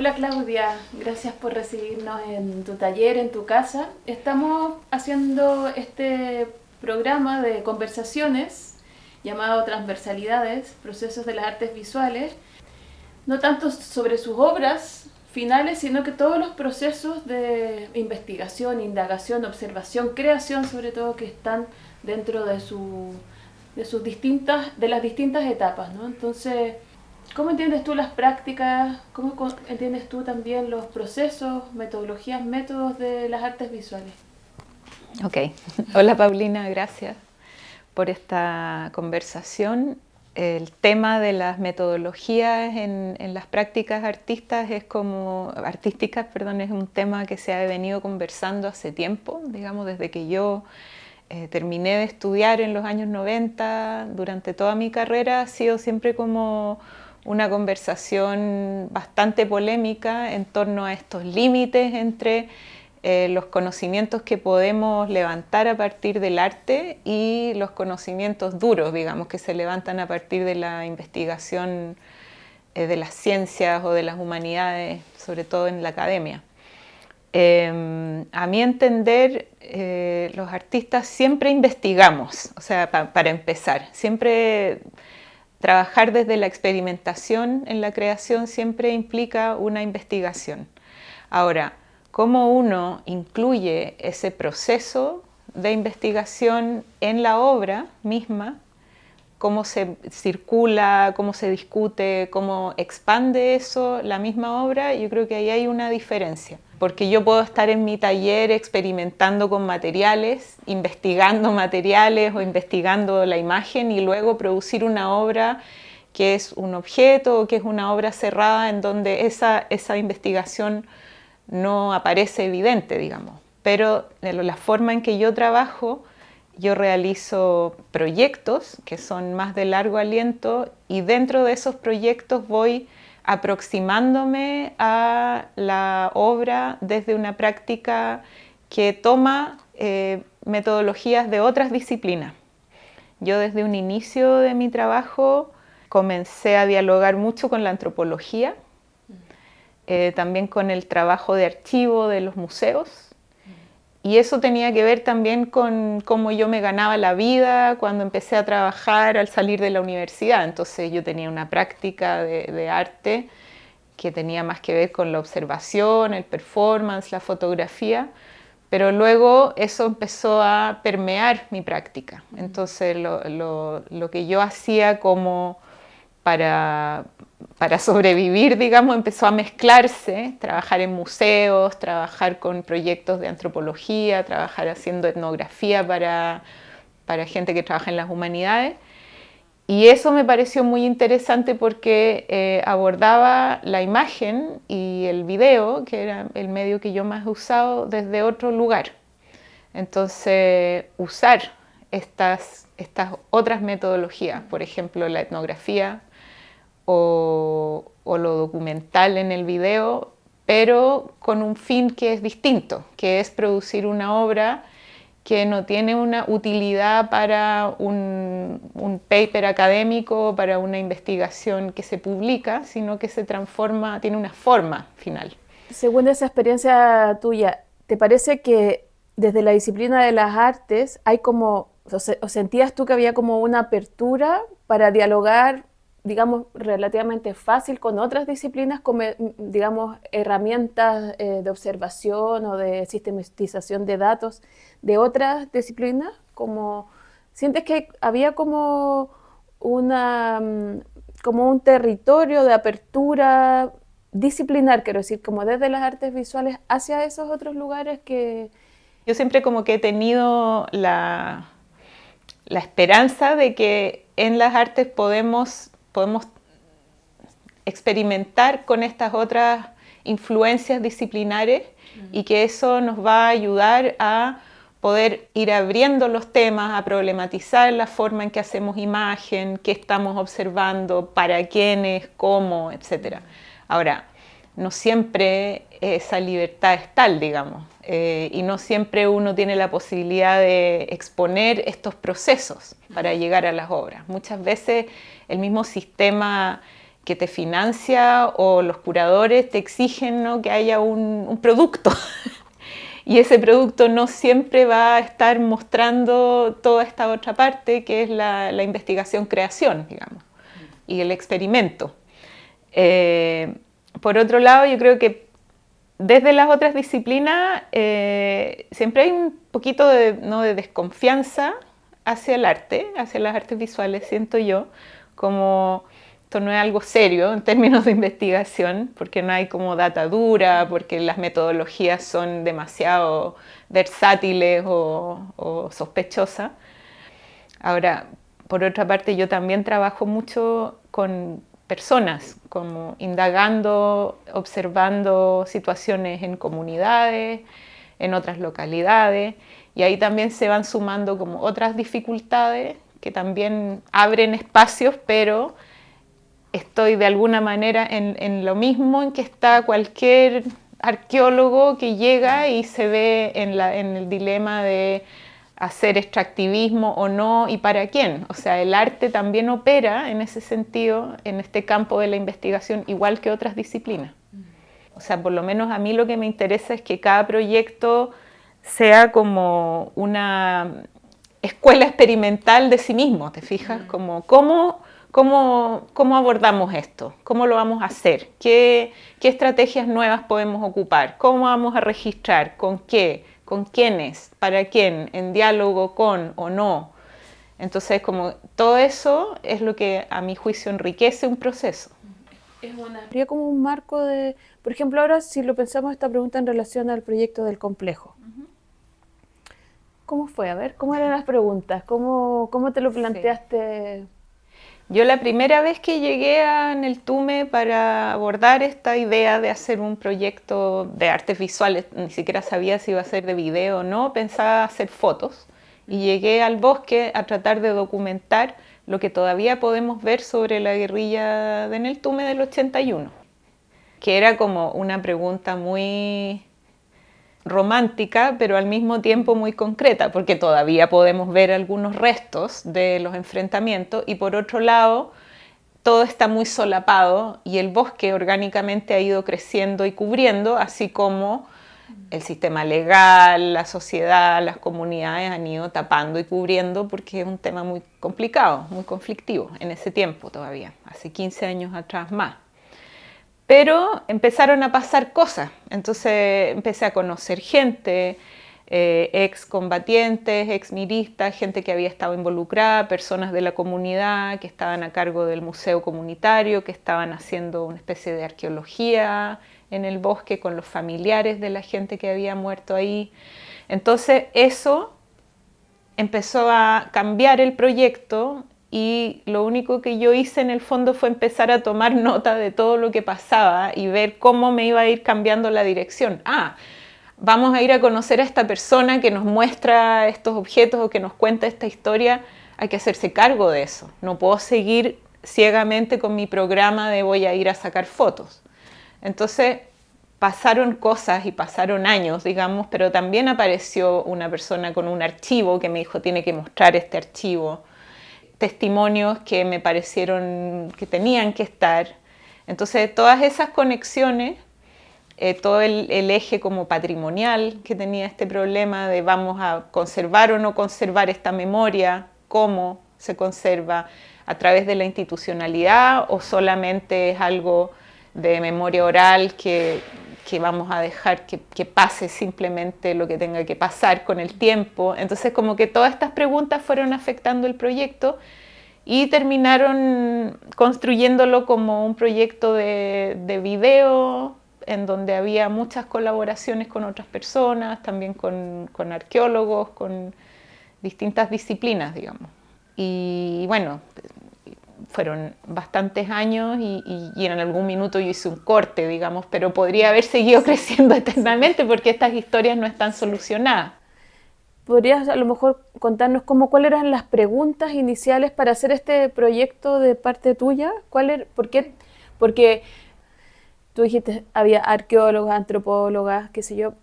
Hola Claudia, gracias por recibirnos en tu taller, en tu casa. Estamos haciendo este programa de conversaciones llamado Transversalidades, Procesos de las Artes Visuales, no tanto sobre sus obras finales, sino que todos los procesos de investigación, indagación, observación, creación, sobre todo, que están dentro de de las distintas etapas, ¿no? Entonces, ¿cómo entiendes tú las prácticas? ¿Cómo entiendes tú también los procesos, metodologías, métodos de las artes visuales? Ok. Hola Paulina, gracias por esta conversación. El tema de las metodologías en las prácticas artísticas es un tema que se ha venido conversando hace tiempo, digamos, desde que yo terminé de estudiar en los años 90. Durante toda mi carrera ha sido siempre como una conversación bastante polémica en torno a estos límites entre los conocimientos que podemos levantar a partir del arte y los conocimientos duros, digamos, que se levantan a partir de la investigación de las ciencias o de las humanidades, sobre todo en la academia. A mi entender, los artistas siempre investigamos, o sea, para empezar, siempre trabajar desde la experimentación en la creación siempre implica una investigación. Ahora, ¿cómo uno incluye ese proceso de investigación en la obra misma? ¿Cómo se circula, cómo se discute, cómo expande eso la misma obra? Yo creo que ahí hay una diferencia. Porque yo puedo estar en mi taller experimentando con materiales, investigando materiales o investigando la imagen y luego producir una obra que es un objeto o que es una obra cerrada en donde esa investigación no aparece evidente, digamos. Pero la forma en que yo trabajo, yo realizo proyectos que son más de largo aliento y dentro de esos proyectos voy aproximándome a la obra desde una práctica que toma metodologías de otras disciplinas. Yo desde un inicio de mi trabajo comencé a dialogar mucho con la antropología, también con el trabajo de archivo de los museos. Y eso tenía que ver también con cómo yo me ganaba la vida cuando empecé a trabajar al salir de la universidad. Entonces yo tenía una práctica de arte que tenía más que ver con la observación, el performance, la fotografía, pero luego eso empezó a permear mi práctica. Entonces lo que yo hacía como para sobrevivir, digamos, empezó a mezclarse, trabajar en museos, trabajar con proyectos de antropología, trabajar haciendo etnografía para gente que trabaja en las humanidades. Y eso me pareció muy interesante porque abordaba la imagen y el video, que era el medio que yo más he usado, desde otro lugar. Entonces, usar estas otras metodologías, por ejemplo, la etnografía, o lo documental en el video, pero con un fin que es distinto, que es producir una obra que no tiene una utilidad para un paper académico, para una investigación que se publica, sino que se transforma, tiene una forma final. Según esa experiencia tuya, ¿te parece que desde la disciplina de las artes hay como, o sentías tú que había como una apertura para dialogar, digamos, relativamente fácil con otras disciplinas, como, digamos, herramientas de observación o de sistematización de datos de otras disciplinas? Como, ¿sientes que había como una, como un territorio de apertura disciplinar, quiero decir, como desde las artes visuales hacia esos otros lugares que... Yo siempre como que he tenido la esperanza de que en las artes podemos experimentar con estas otras influencias disciplinares y que eso nos va a ayudar a poder ir abriendo los temas, a problematizar la forma en que hacemos imagen, qué estamos observando, para quiénes, cómo, etc. Ahora, no siempre esa libertad es tal, digamos, y no siempre uno tiene la posibilidad de exponer estos procesos para llegar a las obras. Muchas veces el mismo sistema que te financia o los curadores te exigen, ¿no?, que haya un producto. Y ese producto no siempre va a estar mostrando toda esta otra parte que es la investigación-creación, digamos, y el experimento. Por otro lado, yo creo que desde las otras disciplinas siempre hay un poquito de desconfianza hacia el arte, hacia las artes visuales, siento yo, como esto no es algo serio en términos de investigación, porque no hay como data dura, porque las metodologías son demasiado versátiles o sospechosas. Ahora, por otra parte, yo también trabajo mucho con personas, como indagando, observando situaciones en comunidades, en otras localidades, y ahí también se van sumando como otras dificultades que también abren espacios, pero estoy de alguna manera en lo mismo en que está cualquier arqueólogo que llega y se ve en el dilema de hacer extractivismo o no y para quién. O sea, el arte también opera en ese sentido, en este campo de la investigación, igual que otras disciplinas. O sea, por lo menos a mí lo que me interesa es que cada proyecto sea como una escuela experimental de sí mismo, ¿te fijas? Como ¿cómo abordamos esto? ¿Cómo lo vamos a hacer? ¿Qué estrategias nuevas podemos ocupar? ¿Cómo vamos a registrar? ¿Con qué? ¿Con quiénes? ¿Para quién? ¿En diálogo con o no? Entonces, como todo eso es lo que a mi juicio enriquece un proceso. Sería como un marco de, por ejemplo, ahora si lo pensamos esta pregunta en relación al proyecto del complejo. ¿Cómo fue? A ver, ¿cómo eran las preguntas? ¿Cómo te lo planteaste? Sí. Yo la primera vez que llegué a Neltume para abordar esta idea de hacer un proyecto de artes visuales, ni siquiera sabía si iba a ser de video o no, pensaba hacer fotos. Y llegué al bosque a tratar de documentar lo que todavía podemos ver sobre la guerrilla de Neltume del 81, que era como una pregunta muy romántica, pero al mismo tiempo muy concreta, porque todavía podemos ver algunos restos de los enfrentamientos y por otro lado todo está muy solapado y el bosque orgánicamente ha ido creciendo y cubriendo, así como el sistema legal, la sociedad, las comunidades han ido tapando y cubriendo porque es un tema muy complicado, muy conflictivo en ese tiempo todavía, hace 15 años atrás más. Pero empezaron a pasar cosas, entonces empecé a conocer gente, excombatientes, exmiristas, gente que había estado involucrada, personas de la comunidad que estaban a cargo del museo comunitario, que estaban haciendo una especie de arqueología en el bosque con los familiares de la gente que había muerto ahí. Entonces eso empezó a cambiar el proyecto y lo único que yo hice en el fondo fue empezar a tomar nota de todo lo que pasaba y ver cómo me iba a ir cambiando la dirección. Vamos a ir a conocer a esta persona que nos muestra estos objetos o que nos cuenta esta historia, hay que hacerse cargo de eso. No puedo seguir ciegamente con mi programa de voy a ir a sacar fotos. Entonces pasaron cosas y pasaron años, digamos, pero también apareció una persona con un archivo que me dijo tiene que mostrar este archivo. Testimonios que me parecieron que tenían que estar. Entonces, todas esas conexiones, todo el eje como patrimonial que tenía este problema de vamos a conservar o no conservar esta memoria, cómo se conserva, a través de la institucionalidad o solamente es algo de memoria oral que vamos a dejar que pase simplemente lo que tenga que pasar con el tiempo. Entonces como que todas estas preguntas fueron afectando el proyecto y terminaron construyéndolo como un proyecto de video en donde había muchas colaboraciones con otras personas, también con arqueólogos, con distintas disciplinas, digamos. Y bueno, fueron bastantes años y en algún minuto yo hice un corte, digamos, pero podría haber seguido creciendo eternamente porque estas historias no están solucionadas. ¿Podrías a lo mejor contarnos cuáles eran las preguntas iniciales para hacer este proyecto de parte tuya? ¿Por qué? Porque tú dijiste, había arqueólogas, antropólogas, qué sé yo.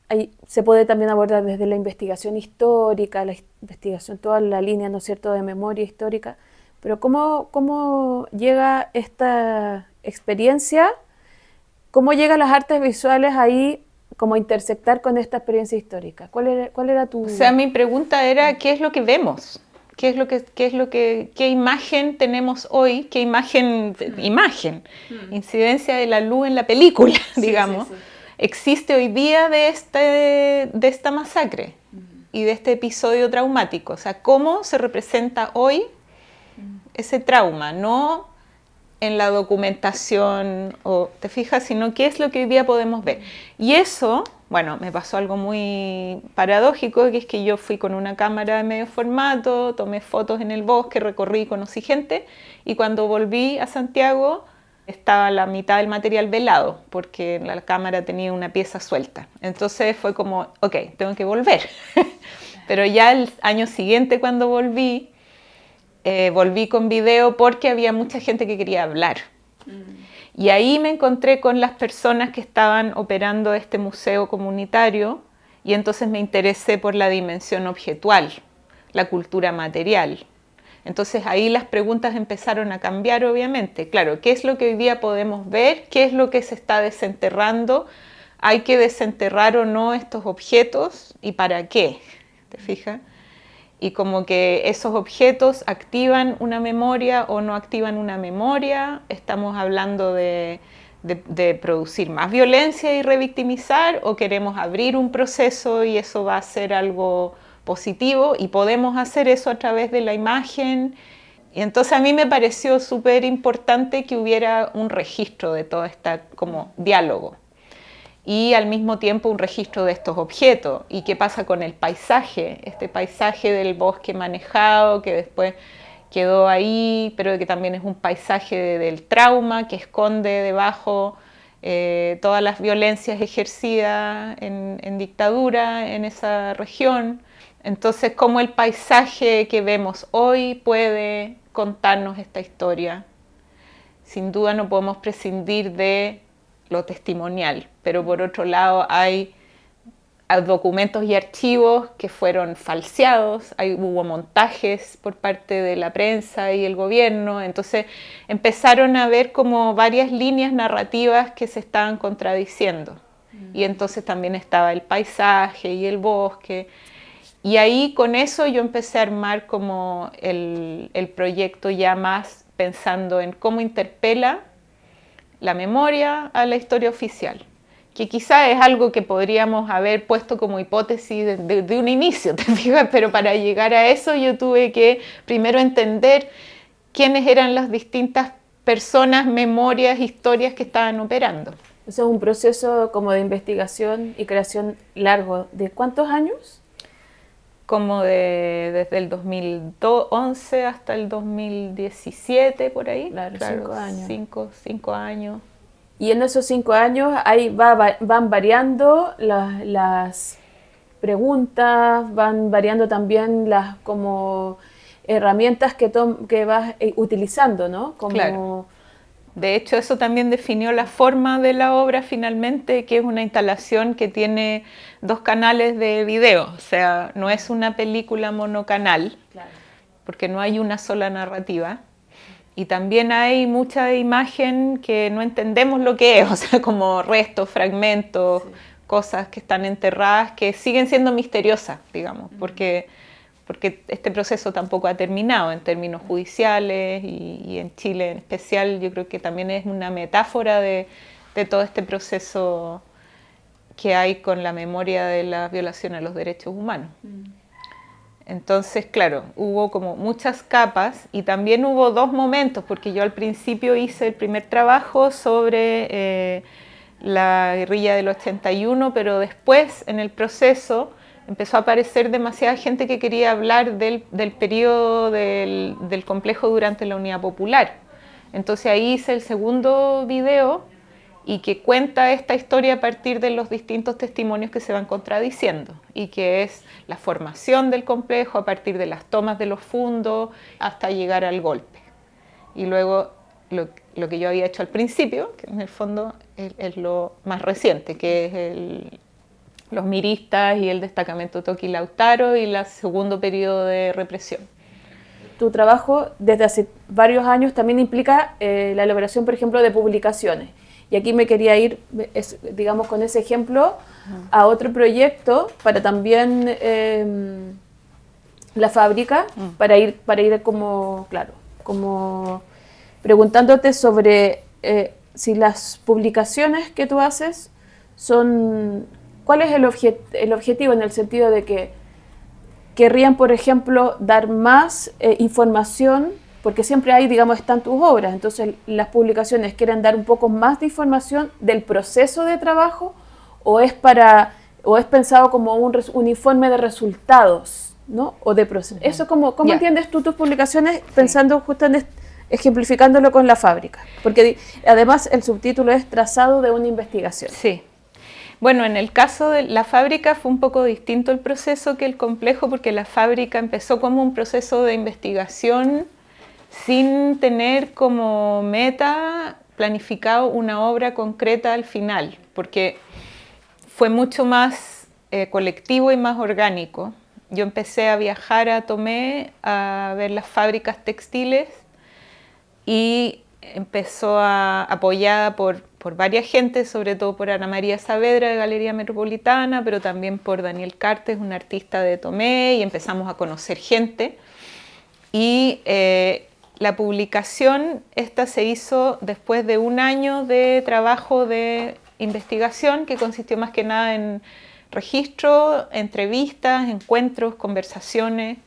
Ahí se puede también abordar desde la investigación histórica, la investigación, toda la línea, ¿no es cierto?, de memoria histórica. Pero ¿cómo llega esta experiencia? ¿Cómo llegan las artes visuales ahí como a intersectar con esta experiencia histórica? ¿Cuál era tu...? O sea, mi pregunta era, ¿qué es lo que vemos? ¿Qué imagen tenemos hoy? ¿Qué imagen, incidencia de la luz en la película, digamos, existe hoy día de esta masacre y de este episodio traumático? O sea, ¿cómo se representa hoy ese trauma? No en la documentación, o te fijas, sino qué es lo que hoy día podemos ver. Y eso, bueno, me pasó algo muy paradójico, que es que yo fui con una cámara de medio formato, tomé fotos en el bosque, recorrí, conocí gente, y cuando volví a Santiago estaba la mitad del material velado, porque la cámara tenía una pieza suelta. Entonces fue como, ok, tengo que volver. Pero ya el año siguiente cuando volví con video porque había mucha gente que quería hablar. Y ahí me encontré con las personas que estaban operando este museo comunitario y entonces me interesé por la dimensión objetual, la cultura material. Entonces ahí las preguntas empezaron a cambiar, obviamente. Claro, ¿qué es lo que hoy día podemos ver? ¿Qué es lo que se está desenterrando? ¿Hay que desenterrar o no estos objetos? ¿Y para qué? ¿Te fijas? Y como que esos objetos activan una memoria o no activan una memoria. Estamos hablando de producir más violencia y revictimizar, o queremos abrir un proceso y eso va a ser algo positivo y podemos hacer eso a través de la imagen. Y entonces a mí me pareció súper importante que hubiera un registro de todo este como diálogo y al mismo tiempo un registro de estos objetos. ¿Y qué pasa con el paisaje? Este paisaje del bosque manejado que después quedó ahí, pero que también es un paisaje del trauma que esconde debajo todas las violencias ejercidas en dictadura en esa región. Entonces, ¿cómo el paisaje que vemos hoy puede contarnos esta historia? Sin duda no podemos prescindir de lo testimonial, pero por otro lado hay documentos y archivos que fueron falseados, hubo montajes por parte de la prensa y el gobierno, entonces empezaron a ver como varias líneas narrativas que se estaban contradiciendo. Y entonces también estaba el paisaje y el bosque. Y ahí con eso yo empecé a armar como el proyecto ya más pensando en cómo interpela la memoria a la historia oficial, que quizá es algo que podríamos haber puesto como hipótesis de un inicio, ¿te fijas? Pero para llegar a eso yo tuve que primero entender quiénes eran las distintas personas, memorias, historias que estaban operando. Eso es un proceso como de investigación y creación largo. ¿De cuántos años? Como desde el 2011 hasta el 2017, por ahí. Claro, 5 años. 5 años. Y en esos 5 años ahí van variando las preguntas, van variando también las como herramientas que vas utilizando, ¿no? Como... Claro. De hecho, eso también definió la forma de la obra finalmente, que es una instalación que tiene 2 canales de video. O sea, no es una película monocanal, claro, porque no hay una sola narrativa. Y también hay mucha imagen que no entendemos lo que es, o sea, como restos, fragmentos, sí, cosas que están enterradas, que siguen siendo misteriosas, digamos, porque este proceso tampoco ha terminado en términos judiciales y en Chile en especial. Yo creo que también es una metáfora de todo este proceso que hay con la memoria de la violación a los derechos humanos. Entonces, claro, hubo como muchas capas y también hubo 2 momentos, porque yo al principio hice el primer trabajo sobre la guerrilla del 81, pero después en el proceso empezó a aparecer demasiada gente que quería hablar del periodo del complejo durante la Unidad Popular. Entonces ahí hice el segundo video y que cuenta esta historia a partir de los distintos testimonios que se van contradiciendo, y que es la formación del complejo a partir de las tomas de los fundos hasta llegar al golpe. Y luego lo que yo había hecho al principio, que en el fondo es lo más reciente, que es los miristas y el destacamento Toqui Lautaro y el segundo periodo de represión. tu trabajo desde hace varios años también implica la elaboración, por ejemplo, de publicaciones. Y aquí me quería ir, digamos, con ese ejemplo a otro proyecto para también la fábrica, para ir como, claro, como preguntándote sobre si las publicaciones que tú haces son, ¿cuál es el objetivo en el sentido de que querrían, por ejemplo, dar más información, porque siempre hay, digamos, están tus obras, entonces las publicaciones quieren dar un poco más de información del proceso de trabajo o es pensado como un informe de resultados, ¿no? O de proceso. Eso, ¿cómo entiendes tú tus publicaciones pensando justo en ejemplificándolo con la fábrica? Porque además el subtítulo es Trazado de una investigación. Sí. Bueno, en el caso de la fábrica fue un poco distinto el proceso que el complejo, porque la fábrica empezó como un proceso de investigación sin tener como meta planificado una obra concreta al final, porque fue mucho más colectivo y más orgánico. Yo empecé a viajar a Tomé a ver las fábricas textiles y empezó apoyada por varias gentes, sobre todo por Ana María Saavedra de Galería Metropolitana, pero también por Daniel Cartes, un artista de Tomé, y empezamos a conocer gente. Y la publicación esta se hizo después de un año de trabajo de investigación que consistió más que nada en registro, entrevistas, encuentros, conversaciones,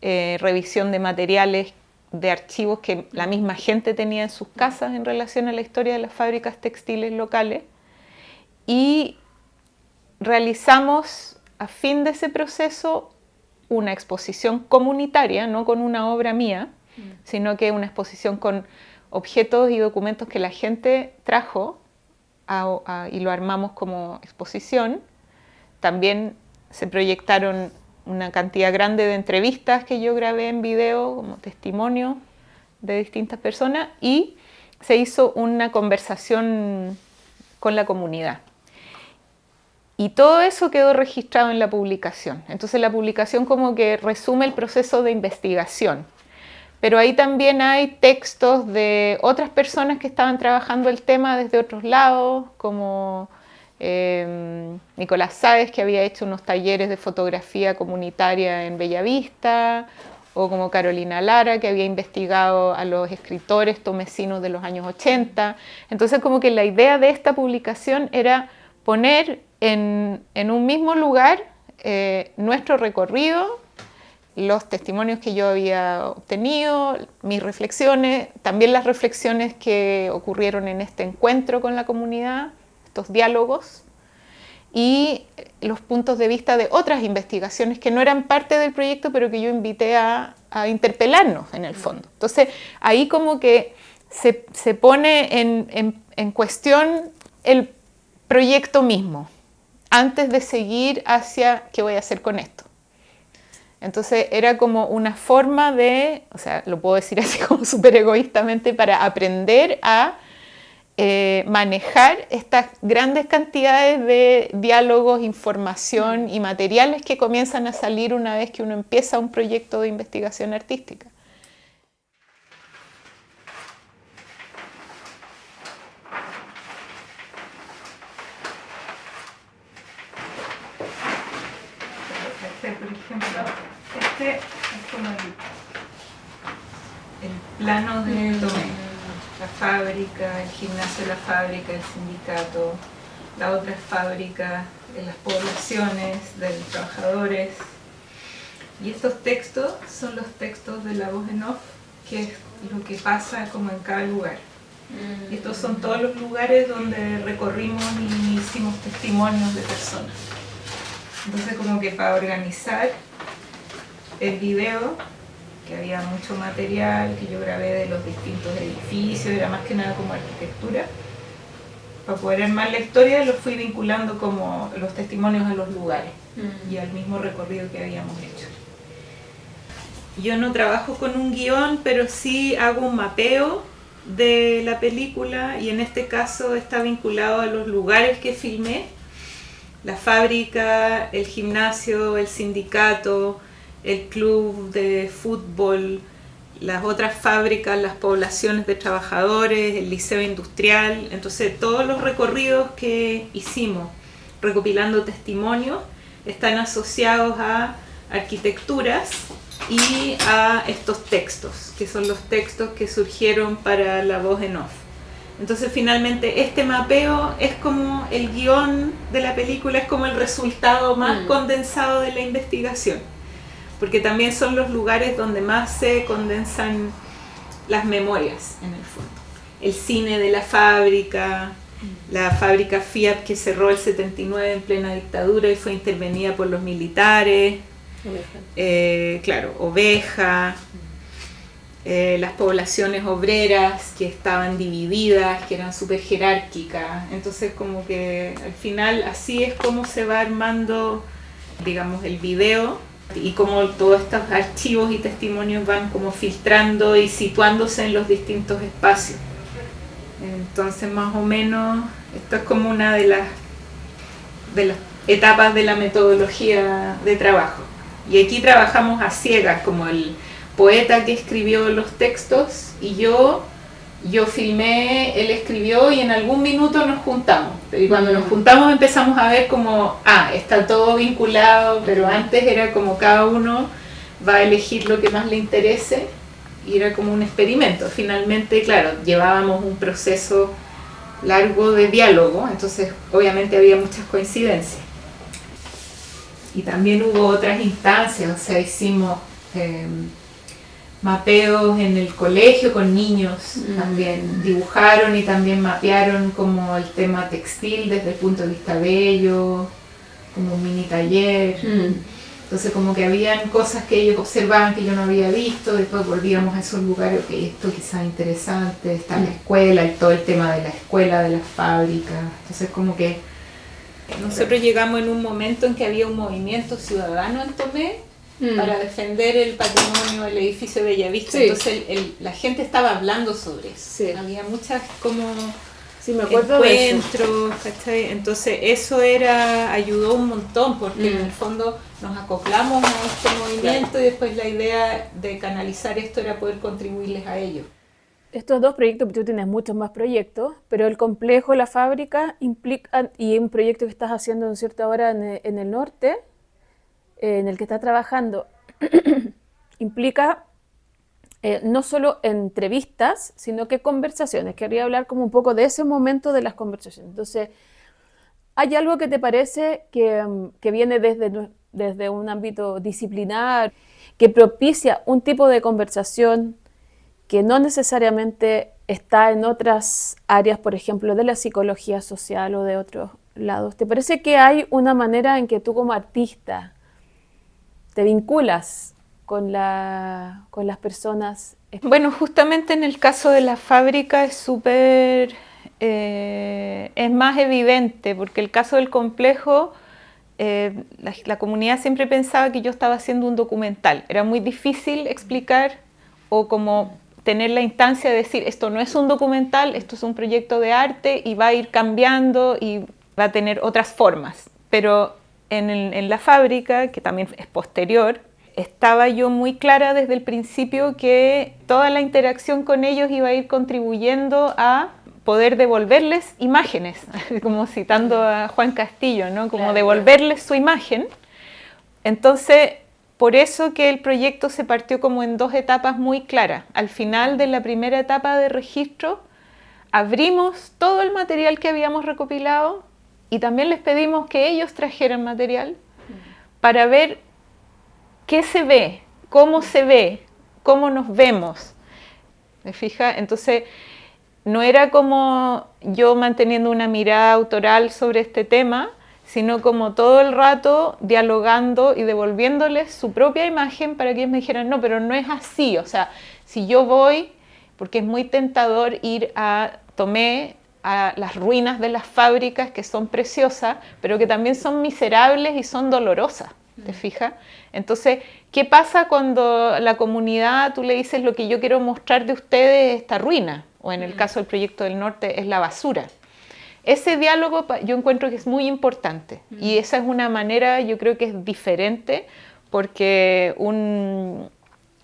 revisión de materiales, de archivos que la misma gente tenía en sus casas en relación a la historia de las fábricas textiles locales, y realizamos a fin de ese proceso una exposición comunitaria, no con una obra mía, sino que una exposición con objetos y documentos que la gente trajo y lo armamos como exposición. También se proyectaron una cantidad grande de entrevistas que yo grabé en video como testimonio de distintas personas, y se hizo una conversación con la comunidad. Y todo eso quedó registrado en la publicación. Entonces la publicación como que resume el proceso de investigación. Pero ahí también hay textos de otras personas que estaban trabajando el tema desde otros lados, como Nicolás Sáez, que había hecho unos talleres de fotografía comunitaria en Bellavista, o como Carolina Lara, que había investigado a los escritores tomecinos de los años 80. Entonces como que la idea de esta publicación era poner en un mismo lugar nuestro recorrido, los testimonios que yo había obtenido, mis reflexiones, también las reflexiones que ocurrieron en este encuentro con la comunidad, estos diálogos, y los puntos de vista de otras investigaciones que no eran parte del proyecto, pero que yo invité a interpelarnos en el fondo. Entonces ahí como que se pone en cuestión el proyecto mismo, antes de seguir hacia qué voy a hacer con esto. Entonces era como una forma de, o sea, lo puedo decir así como súper egoístamente, para aprender a manejar estas grandes cantidades de diálogos, información y materiales que comienzan a salir una vez que uno empieza un proyecto de investigación artística. Por ejemplo, este es como el plano de Tomé. La fábrica, el gimnasio de la fábrica, el sindicato, la otra fábrica, las poblaciones de los trabajadores. Y estos textos son los textos de la voz en off, que es lo que pasa como en cada lugar. Y estos son todos los lugares donde recorrimos y hicimos testimonios de personas. Entonces como que para organizar el video, que había mucho material que yo grabé de los distintos edificios, era más que nada como arquitectura, para poder armar la historia lo fui vinculando como los testimonios a los lugares y al mismo recorrido que habíamos hecho. Yo no trabajo con un guión, pero sí hago un mapeo de la película, y en este caso está vinculado a los lugares que filmé: la fábrica, el gimnasio, el sindicato, el club de fútbol, las otras fábricas, las poblaciones de trabajadores, el liceo industrial. Entonces todos los recorridos que hicimos recopilando testimonios están asociados a arquitecturas y a estos textos, que son los textos que surgieron para la voz en off. Entonces finalmente este mapeo es como el guión de la película, es como el resultado más condensado de la investigación, porque también son los lugares donde más se condensan las memorias en el fondo. El cine de la fábrica Fiat que cerró el 79 en plena dictadura y fue intervenida por los militares, Oveja, las poblaciones obreras que estaban divididas, que eran súper jerárquicas. Entonces como que al final así es como se va armando, digamos, el video y como todos estos archivos y testimonios van como filtrando y situándose en los distintos espacios. Entonces más o menos esto es como una de las etapas de la metodología de trabajo. Y aquí trabajamos a ciegas, como el poeta que escribió los textos y yo filmé, él escribió y en algún minuto nos juntamos. Y cuando nos juntamos empezamos a ver como, está todo vinculado, pero antes era como cada uno va a elegir lo que más le interese y era como un experimento. Finalmente, claro, llevábamos un proceso largo de diálogo, entonces obviamente había muchas coincidencias. Y también hubo otras instancias, o sea, hicimos mapeos en el colegio con niños, también dibujaron y también mapearon como el tema textil desde el punto de vista bello, como un mini taller. Entonces como que habían cosas que ellos observaban que yo no había visto, después volvíamos a esos lugares, ok, esto quizás interesante, está la escuela, todo el tema de la escuela, de las fábricas. Entonces como que nosotros llegamos en un momento en que había un movimiento ciudadano en Tomé para defender el patrimonio, el edificio de Bellavista. Entonces la gente estaba hablando sobre eso. Había muchas como me acuerdo encuentros, ¿cachai? Entonces eso ayudó un montón porque en el fondo nos acoplamos a este movimiento y después la idea de canalizar esto era poder contribuirles a ellos. Estos dos proyectos, tú tienes muchos más proyectos, pero el complejo, la fábrica, implica, y un proyecto que estás haciendo, ¿no es cierto?, ahora en el norte, en el que estás trabajando, implica no solo entrevistas, sino que conversaciones. Quería hablar como un poco de ese momento de las conversaciones. Entonces, ¿hay algo que te parece que viene desde un ámbito disciplinar, que propicia un tipo de conversación que no necesariamente está en otras áreas, por ejemplo, de la psicología social o de otros lados? ¿Te parece que hay una manera en que tú como artista te vinculas con las personas? Bueno, justamente en el caso de la fábrica es súper, es más evidente, porque el caso del complejo, la comunidad siempre pensaba que yo estaba haciendo un documental. Era muy difícil explicar o como tener la instancia de decir, esto no es un documental, esto es un proyecto de arte y va a ir cambiando y va a tener otras formas. Pero en la fábrica, que también es posterior, estaba yo muy clara desde el principio que toda la interacción con ellos iba a ir contribuyendo a poder devolverles imágenes, como citando a Juan Castillo, ¿no? Como devolverles su imagen. Entonces, por eso que el proyecto se partió como en dos etapas muy claras. Al final de la primera etapa de registro, abrimos todo el material que habíamos recopilado y también les pedimos que ellos trajeran material para ver qué se ve, cómo nos vemos. ¿Me fija? Entonces, no era como yo manteniendo una mirada autoral sobre este tema, sino como todo el rato dialogando y devolviéndoles su propia imagen para que ellos me dijeran, no, pero no es así. O sea, si yo voy, porque es muy tentador ir a Tomé, a las ruinas de las fábricas que son preciosas, pero que también son miserables y son dolorosas, ¿te fijas? Entonces, ¿qué pasa cuando la comunidad, tú le dices lo que yo quiero mostrar de ustedes es esta ruina? O en el caso del Proyecto del Norte es la basura. Ese diálogo yo encuentro que es muy importante y esa es una manera, yo creo que es diferente, porque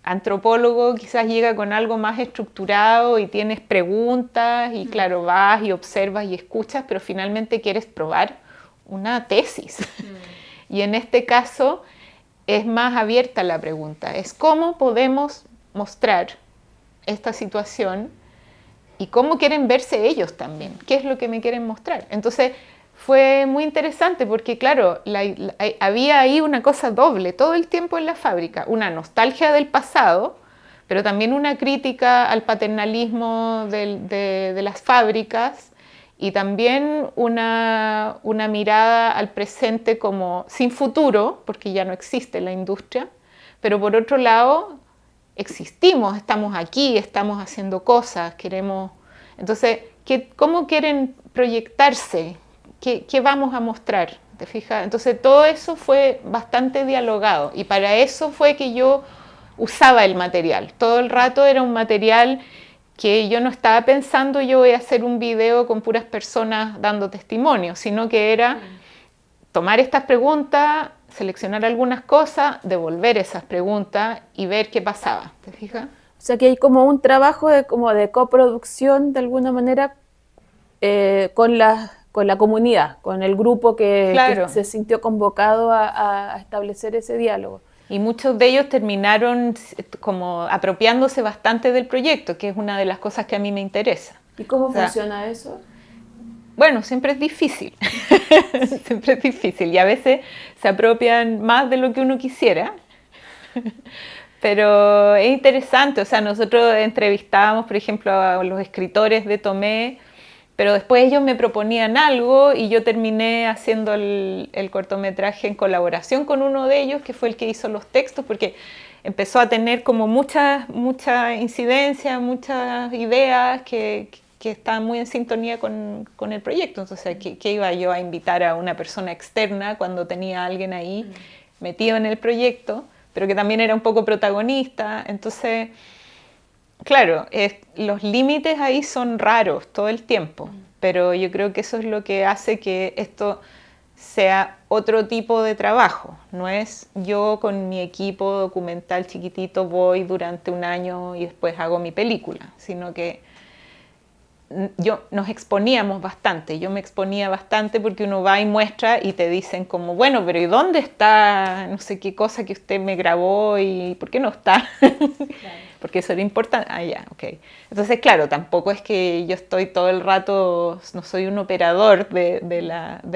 antropólogo quizás llega con algo más estructurado y tienes preguntas y claro, vas y observas y escuchas, pero finalmente quieres probar una tesis. Y en este caso es más abierta la pregunta, es cómo podemos mostrar esta situación y cómo quieren verse ellos también, qué es lo que me quieren mostrar. Entonces fue muy interesante porque, claro, había ahí una cosa doble todo el tiempo en la fábrica, una nostalgia del pasado, pero también una crítica al paternalismo de las fábricas y también una mirada al presente como sin futuro, porque ya no existe la industria, pero por otro lado existimos, estamos aquí, estamos haciendo cosas, queremos... Entonces, ¿cómo quieren proyectarse? ¿Qué vamos a mostrar? ¿Te fijas? Entonces todo eso fue bastante dialogado y para eso fue que yo usaba el material. Todo el rato era un material que yo no estaba pensando yo voy a hacer un video con puras personas dando testimonio, sino que era tomar estas preguntas, seleccionar algunas cosas, devolver esas preguntas y ver qué pasaba. ¿Te fijas? O sea que hay como un trabajo como de coproducción de alguna manera con la comunidad, con el grupo Claro. que se sintió convocado a establecer ese diálogo. Y muchos de ellos terminaron como apropiándose bastante del proyecto, que es una de las cosas que a mí me interesa. ¿Y cómo funciona eso? Bueno, siempre es difícil, siempre es difícil y a veces se apropian más de lo que uno quisiera, pero es interesante, o sea, nosotros entrevistábamos, por ejemplo, a los escritores de Tomé, pero después ellos me proponían algo y yo terminé haciendo el cortometraje en colaboración con uno de ellos, que fue el que hizo los textos, porque empezó a tener como mucha incidencia, muchas ideas que estaban muy en sintonía con el proyecto. Entonces, ¿qué iba yo a invitar a una persona externa cuando tenía a alguien ahí metido en el proyecto, pero que también era un poco protagonista? Entonces... Claro, los límites ahí son raros todo el tiempo, pero yo creo que eso es lo que hace que esto sea otro tipo de trabajo. No es yo con mi equipo documental chiquitito voy durante un año y después hago mi película, sino que nos exponíamos bastante. Yo me exponía bastante porque uno va y muestra y te dicen como, bueno, pero ¿y dónde está no sé qué cosa que usted me grabó y por qué no está? Claro. Porque eso era importante. Ah, ya, ok. Entonces, claro, tampoco es que yo estoy todo el rato, no soy un operador de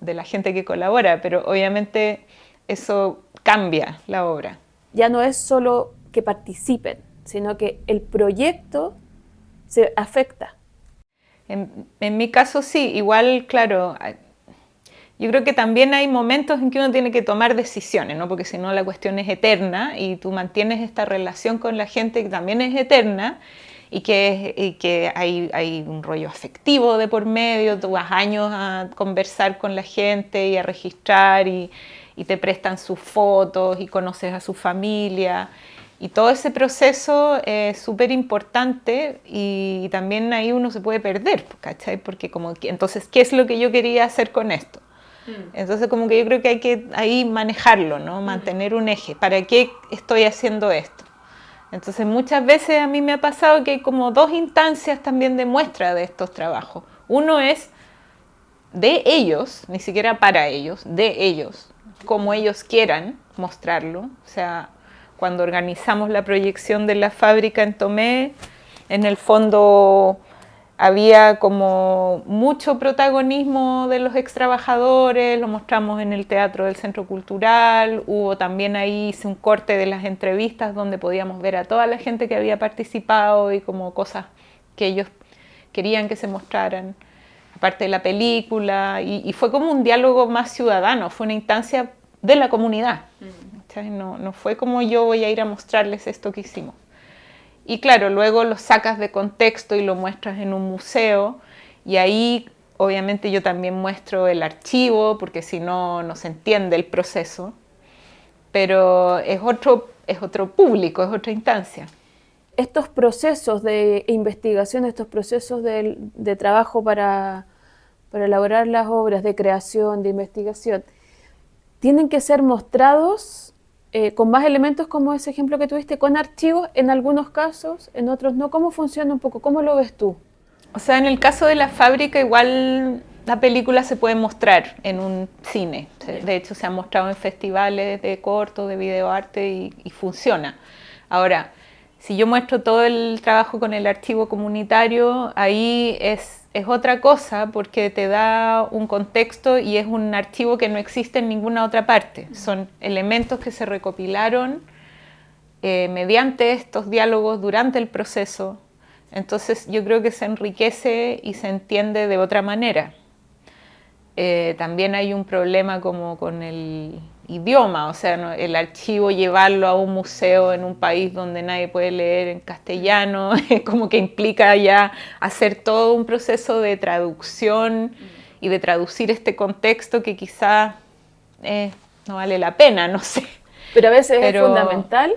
la gente que colabora, pero obviamente eso cambia la obra. Ya no es solo que participen, sino que el proyecto se afecta. En mi caso sí, igual, claro, yo creo que también hay momentos en que uno tiene que tomar decisiones, ¿no? Porque si no la cuestión es eterna y tú mantienes esta relación con la gente que también es eterna y que hay un rollo afectivo de por medio, tú vas años a conversar con la gente y a registrar y te prestan sus fotos y conoces a su familia. Y todo ese proceso es súper importante y también ahí uno se puede perder, ¿cachai? Porque entonces, ¿qué es lo que yo quería hacer con esto? Entonces como que yo creo que hay que ahí manejarlo, ¿no? Mantener un eje. ¿Para qué estoy haciendo esto? Entonces muchas veces a mí me ha pasado que hay como dos instancias también de muestra de estos trabajos. Uno es de ellos, ni siquiera para ellos, de ellos, como ellos quieran mostrarlo. O sea, cuando organizamos la proyección de la fábrica en Tomé, en el fondo había como mucho protagonismo de los extrabajadores, lo mostramos en el teatro del Centro Cultural, hubo también ahí, hice un corte de las entrevistas donde podíamos ver a toda la gente que había participado y como cosas que ellos querían que se mostraran, aparte de la película, y fue como un diálogo más ciudadano, fue una instancia de la comunidad. No fue como yo voy a ir a mostrarles esto que hicimos. Y claro, luego lo sacas de contexto y lo muestras en un museo y ahí obviamente yo también muestro el archivo porque si no, no se entiende el proceso, pero es otro público, es otra instancia. Estos procesos de investigación, estos procesos de trabajo para elaborar las obras de creación, de investigación, tienen que ser mostrados con más elementos como ese ejemplo que tuviste, con archivos en algunos casos, en otros no. ¿Cómo funciona un poco? ¿Cómo lo ves tú? O sea, en el caso de la fábrica, igual la película se puede mostrar en un cine. De hecho, se ha mostrado en festivales de corto, de videoarte y funciona. Ahora, si yo muestro todo el trabajo con el archivo comunitario, ahí es otra cosa porque te da un contexto y es un archivo que no existe en ninguna otra parte. Son elementos que se recopilaron mediante estos diálogos durante el proceso. Entonces yo creo que se enriquece y se entiende de otra manera. También hay un problema como con el idioma, o sea, ¿no? El archivo llevarlo a un museo en un país donde nadie puede leer en castellano, como que implica ya hacer todo un proceso de traducción y de traducir este contexto que quizá no vale la pena, no sé. Pero a veces es fundamental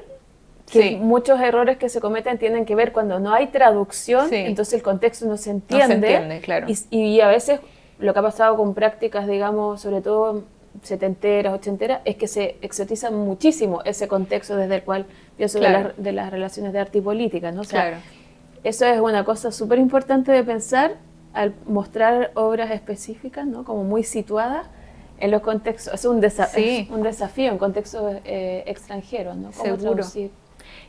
que sí. Muchos errores que se cometen tienen que ver cuando no hay traducción, Sí. Entonces el contexto no se entiende. No se entiende, claro. Y a veces lo que ha pasado con prácticas, digamos, sobre todo setenteras, ochenteras, es que se exotiza muchísimo ese contexto desde el cual pienso claro. de las relaciones de arte y política, ¿no? O sea, claro. Eso es una cosa súper importante de pensar al mostrar obras específicas, ¿no? Como muy situadas en los contextos. Es un desafío en contextos extranjeros, ¿no? ¿Cómo seguro. Traducir?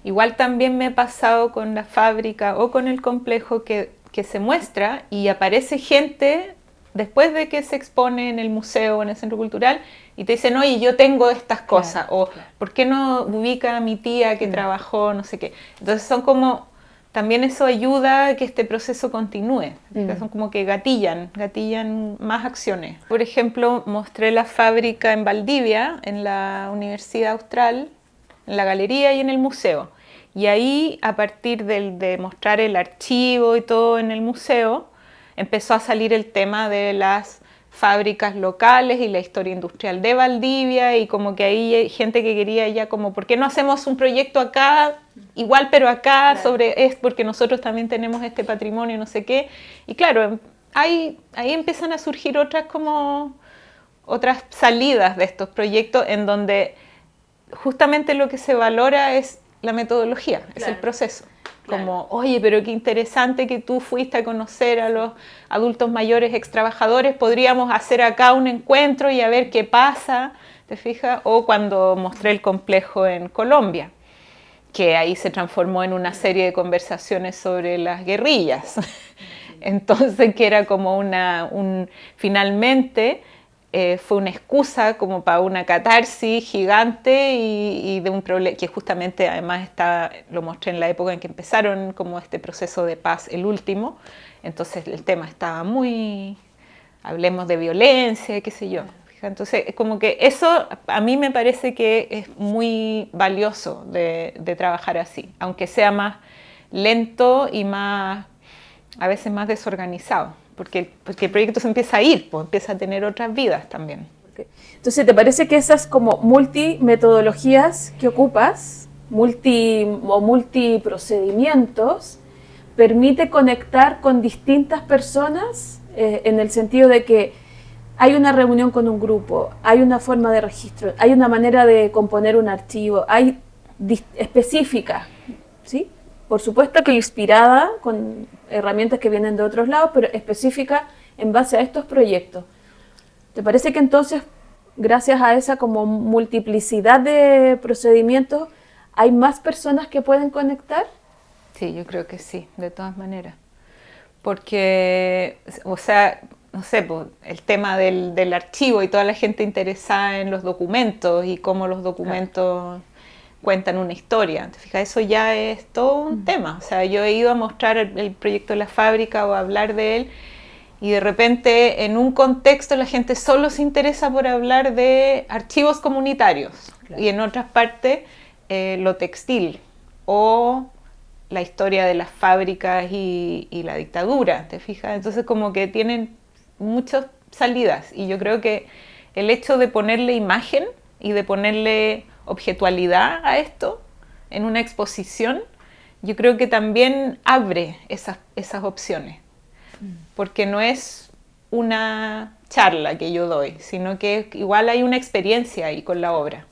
Igual también me ha pasado con la fábrica o con el complejo que se muestra y aparece gente después de que se expone en el museo o en el centro cultural y te dicen, oye, yo tengo estas cosas, claro, o claro. ¿Por qué no ubica a mi tía que trabajó, no sé qué? Entonces son como, también eso ayuda a que este proceso continúe, son como que gatillan más acciones. Por ejemplo, mostré la fábrica en Valdivia, en la Universidad Austral, en la galería y en el museo. Y ahí, a partir de mostrar el archivo y todo en el museo, empezó a salir el tema de las fábricas locales y la historia industrial de Valdivia y como que ahí hay gente que quería ya como, ¿por qué no hacemos un proyecto acá, igual pero acá, claro. Porque nosotros también tenemos este patrimonio, no sé qué? Y claro, ahí empiezan a surgir otras salidas de estos proyectos en donde justamente lo que se valora es la metodología, claro. Es el proceso. Claro. Como, oye, pero qué interesante que tú fuiste a conocer a los adultos mayores extrabajadores, podríamos hacer acá un encuentro y a ver qué pasa, ¿te fijas? O cuando mostré el complejo en Colombia, que ahí se transformó en una serie de conversaciones sobre las guerrillas. Entonces, que era como finalmente fue una excusa como para una catarsis gigante y de un problema que justamente además lo mostré en la época en que empezaron como este proceso de paz, el último. Entonces el tema estaba muy, hablemos de violencia, qué sé yo. Entonces como que eso a mí me parece que es muy valioso de trabajar así, aunque sea más lento y a veces más desorganizado. Porque el proyecto se empieza a ir, pues empieza a tener otras vidas también. Entonces, ¿te parece que esas como multimetodologías que ocupas, multiprocedimientos, permite conectar con distintas personas en el sentido de que hay una reunión con un grupo, hay una forma de registro, hay una manera de componer un archivo, hay específica, ¿sí? Por supuesto que inspirada con herramientas que vienen de otros lados, pero específica en base a estos proyectos. ¿Te parece que entonces, gracias a esa como multiplicidad de procedimientos, hay más personas que pueden conectar? Sí, yo creo que sí, de todas maneras. Porque, o sea, no sé, pues, el tema del archivo y toda la gente interesada en los documentos y cómo los documentos cuentan una historia. ¿Te fijas? Eso ya es todo un tema. O sea, yo he ido a mostrar el proyecto de la fábrica o a hablar de él y de repente en un contexto la gente solo se interesa por hablar de archivos comunitarios, claro. Y en otras partes lo textil o la historia de las fábricas y la dictadura, ¿te fijas? Entonces como que tienen muchas salidas y yo creo que el hecho de ponerle imagen y de ponerle objetualidad a esto en una exposición, yo creo que también abre esas opciones, porque no es una charla que yo doy, sino que igual hay una experiencia ahí con la obra.